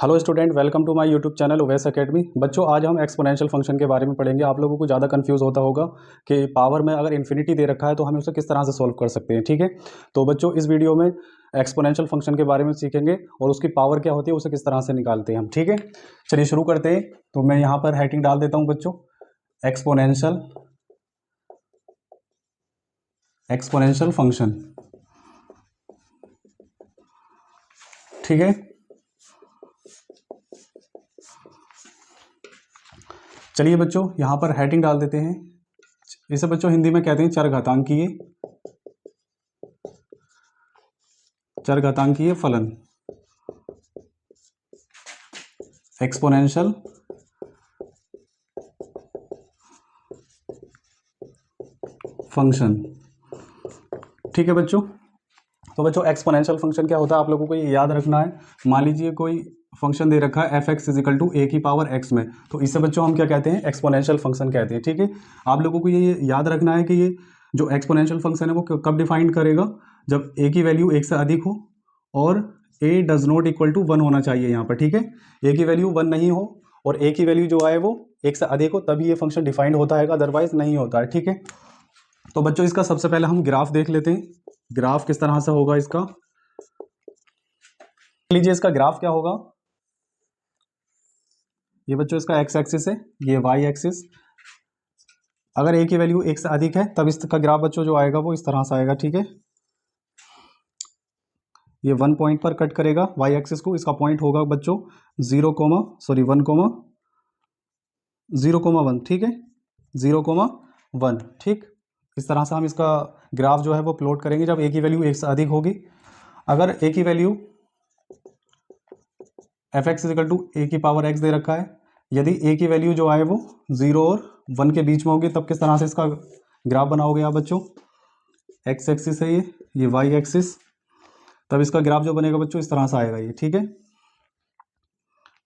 Hello student, welcome to my YouTube channel Owais academy. बच्चों, आज हम एक्सपोनेंशियल फंक्शन के बारे में पढ़ेंगे। आप लोगों को ज़्यादा कंफ्यूज होता होगा कि पावर में अगर इन्फिनिटी दे रखा है तो हम उसे किस तरह से सॉल्व कर सकते हैं। ठीक है, तो बच्चों इस वीडियो में एक्सपोनेंशियल फंक्शन के बारे में सीखेंगे और उसकी पावर क्या होती है, उसे किस तरह से निकालते हैं हम। ठीक है, चलिए शुरू करते हैं। तो मैं यहाँ पर हेडिंग डाल देता हूँ बच्चों, एक्सपोनेंशियल फंक्शन। ठीक है, चलिए बच्चों यहाँ पर हेडिंग डाल देते हैं। इसे बच्चों हिंदी में कहते हैं चरघातांकीय फलन, एक्सपोनेंशियल फंक्शन। ठीक है बच्चों, तो बच्चों एक्सपोनेंशियल फंक्शन क्या होता है आप लोगों को ये याद रखना है। मान लीजिए कोई फंक्शन दे रखा है f(x) = a की पावर x में, तो इससे बच्चों हम क्या कहते हैं, एक्सपोनेंशियल फंक्शन कहते हैं। ठीक है, आप लोगों को ये याद रखना है कि ये जो एक्सपोनेंशियल फंक्शन है वो कब डिफाइन करेगा, जब a की वैल्यू 1 से अधिक हो और a does not equal to 1 होना चाहिए यहाँ पर। ठीक है, a की वैल्यू 1 नहीं हो और a की वैल्यू जो है वो 1 से अधिक हो, तभी ये फंक्शन डिफाइंड होता है, अदरवाइज नहीं होता है। ठीक है, तो बच्चों इसका सबसे पहले हम ग्राफ देख लेते हैं। ग्राफ किस तरह से होगा इसका, लीजिए इसका ग्राफ क्या होगा। ये बच्चों इसका एक्स एक्सिस है, ये वाई एक्सिस। अगर a की वैल्यू 1 से अधिक है तब इसका ग्राफ बच्चों जो आएगा वो इस तरह से आएगा। ठीक है, ये 1 पॉइंट पर कट करेगा वाई एक्सिस को। इसका पॉइंट होगा बच्चों 1,0,1। ठीक है, 0,1। ठीक, इस तरह से हम इसका ग्राफ जो है वो प्लॉट करेंगे जब a की वैल्यू 1 से अधिक होगी। अगर a की वैल्यू f(x) = a की पावर x दे रखा है, यदि a की वैल्यू जो आए वो 0 और 1 के बीच में होगी, तब किस तरह से इसका ग्राफ बनाओगे आप बच्चों। x एक्सिस है ये y एक्सिस, तब इसका ग्राफ जो बनेगा बच्चों इस तरह से आएगा ये। ठीक है,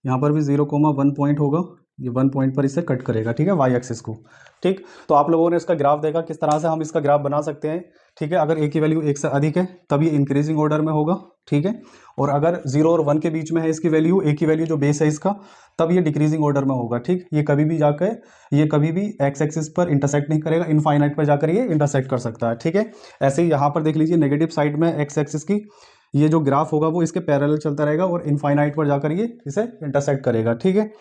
यहाँ पर भी 0,1 पॉइंट होगा, ये 1 पॉइंट पर इसे कट करेगा। ठीक है, वाई एक्सिस को। ठीक, तो आप लोगों ने इसका ग्राफ देखा किस तरह से हम इसका ग्राफ बना सकते हैं। ठीक है, अगर a की वैल्यू 1 से अधिक है तब ये इंक्रीजिंग ऑर्डर में होगा। ठीक है, और अगर 0 और 1 के बीच में है इसकी वैल्यू, a की वैल्यू जो बेस है इसका, तब ये डिक्रीजिंग ऑर्डर में होगा। ठीक, ये कभी भी एक्स एक्सिस पर इंटरसेक्ट नहीं करेगा, इनफाइनाइट पर जाकर ये इंटरसेक्ट कर सकता है। ठीक है, ऐसे ही यहाँ पर देख लीजिए नेगेटिव साइड में एक्स एक्सिस की ये जो ग्राफ होगा वो इसके पैरेलल चलता रहेगा और इनफाइनाइट पर जाकर ये इसे इंटरसेक्ट करेगा। ठीक है,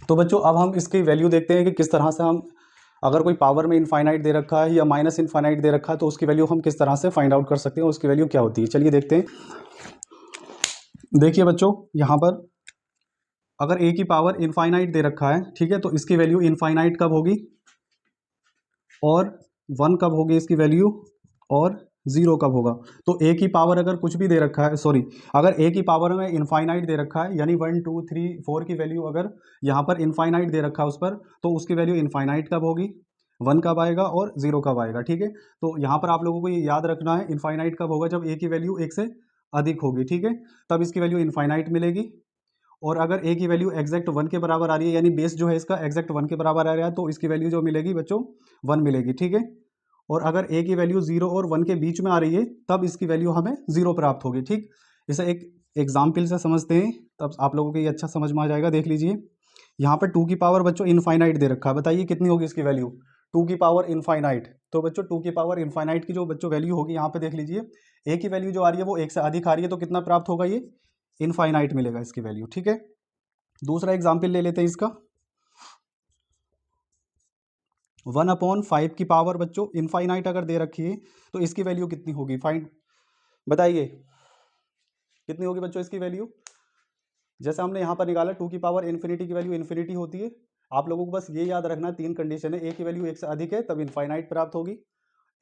तो बच्चों अब हम इसकी वैल्यू देखते हैं कि किस तरह से हम, अगर कोई पावर में इनफाइनाइट दे रखा है या माइनस इनफाइनाइट दे रखा है, तो उसकी वैल्यू हम किस तरह से फाइंड आउट कर सकते हैं, उसकी वैल्यू क्या होती है। चलिए देखते हैं। देखिए बच्चों यहाँ पर अगर a की पावर इनफाइनाइट दे रखा है, ठीक है, तो इसकी वैल्यू इनफाइनाइट कब होगी और 1 कब होगी इसकी वैल्यू और 0 कब होगा। तो a की पावर अगर कुछ भी दे रखा है, सॉरी, अगर a की पावर में इनफाइनाइट दे रखा है, यानी 1 2 3 4 की वैल्यू अगर यहाँ पर इनफाइनाइट दे रखा है उस पर, तो उसकी वैल्यू इनफाइनाइट कब होगी, 1 कब आएगा और 0 कब आएगा। ठीक है, तो यहाँ पर आप लोगों को ये याद रखना है, इनफाइनाइट कब होगा, जब a की वैल्यू 1 से अधिक होगी। ठीक है, तब इसकी वैल्यू इनफाइनाइट मिलेगी। और अगर a की वैल्यू एग्जैक्ट 1 के बराबर आ रही है, यानी बेस जो है इसका एग्जैक्ट 1 के बराबर आ रहा है, तो इसकी वैल्यू जो मिलेगी बच्चों 1 मिलेगी। ठीक है, और अगर a की वैल्यू 0 और 1 के बीच में आ रही है, तब इसकी वैल्यू हमें 0 प्राप्त होगी। ठीक, इसे एक एग्जाम्पल से समझते हैं, तब आप लोगों को ये अच्छा समझ में आ जाएगा। देख लीजिए यहाँ पर 2 की पावर बच्चों इनफाइनाइट दे रखा है, बताइए कितनी होगी इसकी वैल्यू, 2 की पावर इनफाइनाइट। तो बच्चों 2 की पावर इनफाइनाइट की जो बच्चों वैल्यू होगी, यहाँ पे देख लीजिए a की वैल्यू जो आ रही है वो 1 से अधिक आ रही है, तो कितना प्राप्त होगा, ये इनफाइनाइट मिलेगा इसकी वैल्यू। ठीक है, दूसरा एग्जाम्पल ले लेते हैं इसका। 1/5 की पावर बच्चों इनफाइनाइट अगर दे रखी है, तो इसकी वैल्यू कितनी होगी, फाइंड बताइए कितनी होगी बच्चों इसकी वैल्यू। जैसे हमने यहाँ पर निकाला 2 की पावर इन्फिनिटी की वैल्यू इन्फिनिटी होती है। आप लोगों को बस ये याद रखना है, 3 कंडीशन है, a की वैल्यू 1 से अधिक है तब इनफाइनाइट प्राप्त होगी,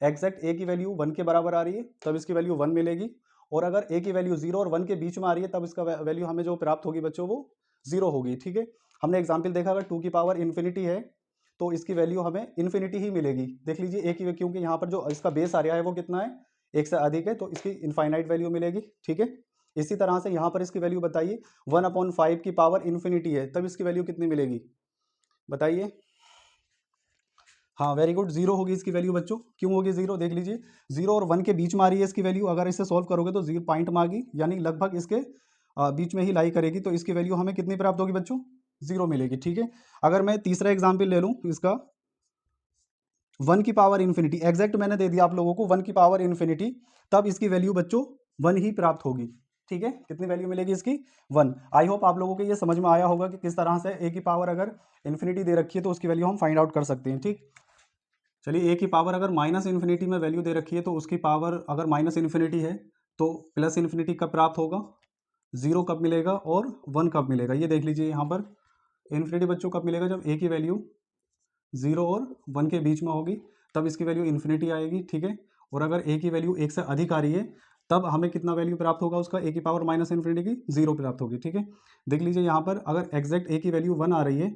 एग्जैक्ट a की वैल्यू 1 के बराबर आ रही है तब इसकी वैल्यू 1 मिलेगी, और अगर a की वैल्यू 0 और 1 के बीच में आ रही है तब इसका वैल्यू हमें जो प्राप्त होगी बच्चों वो 0 होगी। ठीक है, हमने एग्जाम्पल देखा, अगर 2 की पावर इन्फिनिटी है तो इसकी वैल्यू हमें इन्फिनिटी ही मिलेगी। देख लीजिए a की, क्योंकि यहाँ पर जो इसका बेस आ रहा है वो कितना है, 1 से अधिक है, तो इसकी इनफाइनाइट वैल्यू मिलेगी। ठीक है, इसी तरह से यहाँ पर इसकी वैल्यू बताइए, 1/5 की पावर इन्फिनिटी है तब इसकी वैल्यू कितनी मिलेगी बताइए। हाँ वेरी गुड, 0 होगी इसकी वैल्यू बच्चों। क्यों होगी 0, देख लीजिए 0 और 1 के बीच में आ रही है इसकी वैल्यू, अगर इसे सॉल्व करोगे तो 0 पॉइंट में आ गई, यानी लगभग इसके बीच में ही लाई करेगी, तो इसकी वैल्यू हमें कितनी प्राप्त होगी बच्चों? 0 मिलेगी। ठीक है, अगर मैं तीसरा एग्जाम्पल ले लूँ इसका 1 की पावर इन्फिनिटी, एग्जैक्ट मैंने दे दिया आप लोगों को 1 की पावर इन्फिनिटी, तब इसकी वैल्यू बच्चों 1 ही प्राप्त होगी। ठीक है, कितनी वैल्यू मिलेगी इसकी? 1। आई होप आप लोगों को ये समझ में आया होगा कि किस तरह से ए की पावर अगर इन्फिनिटी दे रखी है तो उसकी वैल्यू हम फाइंड आउट कर सकते हैं। ठीक, चलिए ए की पावर अगर माइनस इन्फिनिटी में वैल्यू दे रखी है तो उसकी पावर अगर माइनस इन्फिनिटी है तो प्लस इन्फिनिटी कब प्राप्त होगा, 0 कब मिलेगा और 1 कब मिलेगा? ये देख लीजिए यहाँ पर इन्फिनिटी बच्चों कब मिलेगा, जब ए की वैल्यू 0 और 1 के बीच में होगी तब इसकी वैल्यू इन्फिनिटी आएगी। ठीक है, और अगर ए की वैल्यू 1 से अधिक आ रही है तब हमें कितना वैल्यू प्राप्त होगा उसका, ए की पावर माइनस इन्फिनिटी की 0 प्राप्त होगी। ठीक है, देख लीजिए यहाँ पर अगर एग्जैक्ट ए की वैल्यू 1 आ रही है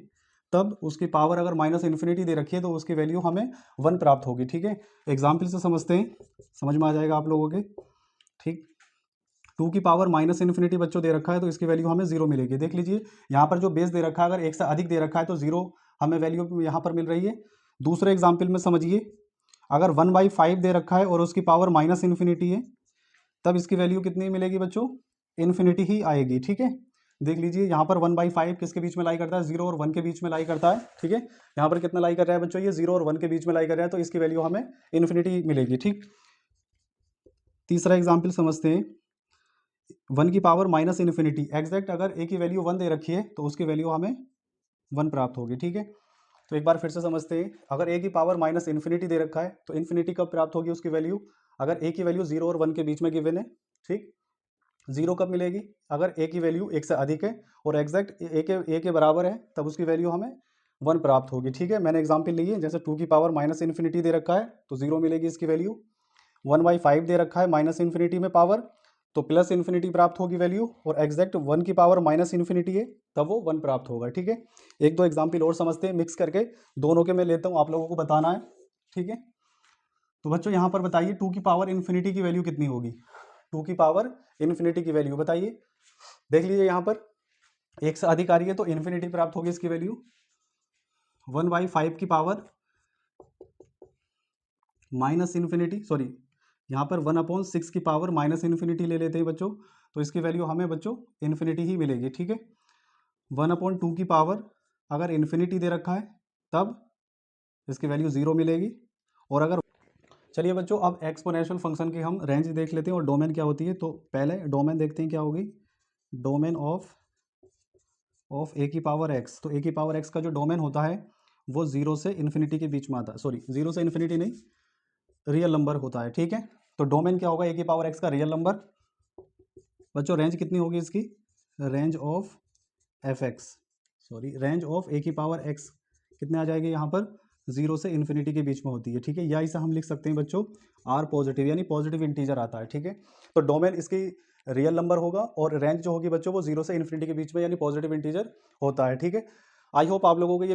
तब उसकी पावर अगर माइनस इन्फिनिटी दे रखी है तो उसकी वैल्यू हमें 1 प्राप्त होगी। ठीक है, एग्जाम्पल से समझते हैं, समझ में आ जाएगा आप लोगों के। ठीक, 2 की पावर माइनस इन्फिनिटी बच्चों दे रखा है तो इसकी वैल्यू हमें 0 मिलेगी। देख लीजिए यहाँ पर जो बेस दे रखा है अगर 1 से अधिक दे रखा है तो 0 हमें वैल्यू यहाँ पर मिल रही है। दूसरे एग्जाम्पल में समझिए, अगर 1/5 दे रखा है और उसकी पावर माइनस इन्फिनिटी है तब इसकी वैल्यू कितनी मिलेगी बच्चों? इन्फिनिटी ही आएगी। ठीक है, देख लीजिए यहाँ पर 1/5 किसके बीच में लाई करता है? 0 और 1 के बीच में लाई करता है। ठीक है, यहाँ पर कितना लाई कर रहा है बच्चों? ये 0 और 1 के बीच में लाई कर रहा है, तो इसकी वैल्यू हमें इन्फिनिटी मिलेगी। ठीक, तीसरा एग्जाम्पल समझते हैं, 1 की पावर माइनस इन्फिनिटी, एग्जैक्ट अगर ए की वैल्यू 1 दे रखी है तो उसकी वैल्यू हमें 1 प्राप्त होगी। ठीक है, तो एक बार फिर से समझते हैं, अगर ए की पावर माइनस इन्फिनिटी दे रखा है तो इन्फिनिटी कब प्राप्त होगी उसकी वैल्यू, अगर ए की वैल्यू 0 और 1 के बीच में गिवन है। ठीक, 0 कब मिलेगी, अगर ए की वैल्यू 1 से अधिक है और एग्जैक्ट ए के बराबर है तब उसकी वैल्यू हमें 1 प्राप्त होगी। ठीक है, मैंने एग्जाम्पल ली है, जैसे 2 की पावर माइनस इन्फिनिटी दे रखा है तो 0 मिलेगी इसकी वैल्यू, 1/5 दे रखा है माइनस इन्फिनिटी में पावर तो प्लस इन्फिनिटी प्राप्त होगी वैल्यू, और एग्जैक्ट 1 की पावर माइनस इन्फिनिटी है तब वो 1 प्राप्त होगा। ठीक है, एक दो एग्जाम्पल और समझते हैं मिक्स करके, दोनों के मैं लेता हूँ, आप लोगों को बताना है। ठीक है, तो बच्चों यहाँ पर बताइए 2 की पावर इन्फिनिटी की वैल्यू कितनी होगी? 2 की पावर इन्फिनिटी की वैल्यू बताइए। देख लीजिए यहाँ पर 1 से अधिक आ रही है तो इन्फिनिटी प्राप्त होगी इसकी वैल्यू, 1/5 की पावर माइनस इन्फिनिटी, सॉरी यहाँ पर 1/6 की पावर माइनस इन्फिनिटी ले लेते हैं बच्चों, तो इसकी वैल्यू हमें बच्चों इन्फिनिटी ही मिलेगी। ठीक है, 1/2 की पावर अगर इन्फिनिटी दे रखा है तब इसकी वैल्यू 0 मिलेगी, और अगर चलिए बच्चों अब एक्सपोनेंशियल फंक्शन की हम रेंज देख लेते हैं और डोमेन क्या होती है। तो पहले डोमेन देखते हैं क्या होगी, डोमेन ऑफ ए की पावर एक्स। तो ए की पावर एक्स का जो डोमेन होता है वो 0 से इन्फिनिटी के बीच में आता है, सॉरी 0 से इन्फिनिटी नहीं, रियल नंबर होता है। ठीक है, तो डोमेन क्या होगा, ए की पावर एक्स का रियल नंबर। बच्चों रेंज कितनी होगी इसकी, range of F X, sorry range of A की पावर एक्स कितने आ जाएगी यहाँ पर, 0 से इन्फिनिटी के बीच में होती है। ठीक है, या इसे हम लिख सकते हैं बच्चों आर पॉजिटिव, यानी पॉजिटिव इंटीजर आता है। ठीक है, तो डोमेन इसकी रियल नंबर होगा और रेंज जो होगी बच्चों वो 0 से इन्फिनिटी के बीच में यानी पॉजिटिव इंटीजर होता है। ठीक है, आई होप आप लोगों को ये